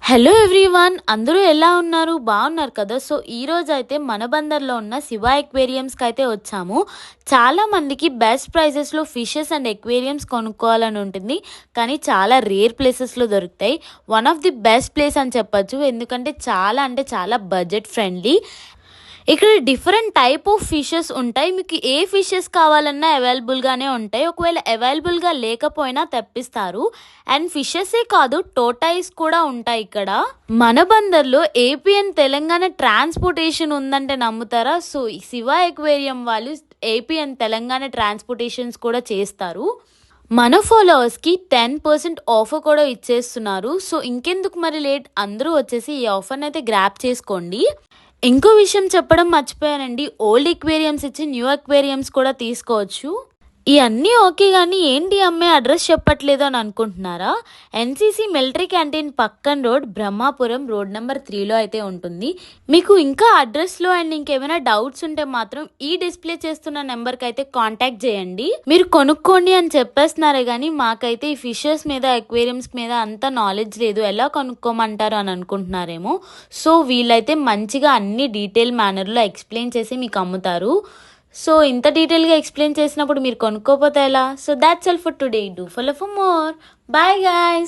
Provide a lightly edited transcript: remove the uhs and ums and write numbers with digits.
Hello everyone, అందరూ ఎలా ఉన్నారు? బాగున్నారు కదా? సో ఈ రోజు అయితే మన బందర్లో ఉన్న శివ ఎక్వేరియంస్కి అయితే వచ్చాము. చాలా మందికి బెస్ట్ ప్రైజెస్లో ఫిషెస్ అండ్ ఎక్వేరియంస్ కొనుక్కోవాలని ఉంటుంది, కానీ చాలా రేర్ ప్లేసెస్లో దొరుకుతాయి. One of the best place అని చెప్పచ్చు, ఎందుకంటే చాలా బడ్జెట్ ఫ్రెండ్లీ. ఇక్కడ డిఫరెంట్ టైప్ ఆఫ్ ఫిషెస్ ఉంటాయి. మీకు ఏ ఫిషెస్ కావాలన్నా అవైలబుల్గానే ఉంటాయి. ఒకవేళ అవైలబుల్గా లేకపోయినా తెప్పిస్తారు. అండ్ ఫిషెసే కాదు, టోటైస్ కూడా ఉంటాయి ఇక్కడ. మన బందర్లో ఏపీ అండ్ తెలంగాణ ట్రాన్స్పోర్టేషన్ ఉందంటే నమ్ముతారా? సో శివ ఎక్వేరియం వాళ్ళు ఏపీ అండ్ తెలంగాణ ట్రాన్స్పోర్టేషన్స్ కూడా చేస్తారు. మన ఫాలోవర్స్కి 10% ఆఫర్ కూడా ఇచ్చేస్తున్నారు. సో ఇంకెందుకు మరి లేట్, అందరూ వచ్చేసి ఈ ఆఫర్ని అయితే గ్రాప్ చేసుకోండి. ఇంకో విషయం చెప్పడం మర్చిపోయానండి, ఓల్డ్ ఎక్వేరియంస్ ఇచ్చి న్యూ ఎక్వేరియంస్ కూడా తీసుకోవచ్చు. ఇవన్నీ ఓకే, కానీ ఏంటి అమ్మాయి అడ్రస్ చెప్పట్లేదు అని అనుకుంటున్నారా? ఎన్సీసీ మిలిటరీ క్యాంటీన్ పక్కన రోడ్, బ్రహ్మాపురం రోడ్ నెంబర్ 3లో అయితే ఉంటుంది. మీకు ఇంకా అడ్రస్లో అండ్ ఇంకేమైనా డౌట్స్ ఉంటే మాత్రం ఈ డిస్ప్లే చేస్తున్న నెంబర్కి అయితే కాంటాక్ట్ చేయండి. మీరు కొనుక్కోండి అని చెప్పేస్తున్నారే కానీ మాకైతే ఈ ఫిషెస్ మీద ఎక్వేరియంస్ మీద అంత నాలెడ్జ్ లేదు, ఎలా కొనుక్కోమంటారు అని అనుకుంటున్నారేమో. సో వీళ్ళైతే మంచిగా అన్ని డీటెయిల్ మేనర్లో ఎక్స్ప్లెయిన్ చేసి మీకు అమ్ముతారు. సో ఇంత డీటెయిల్గా ఎక్స్ప్లెయిన్ చేసినప్పుడు మీరు కొనుక్కోపోతే ఎలా? So that's all for today. Do follow for more. Bye guys.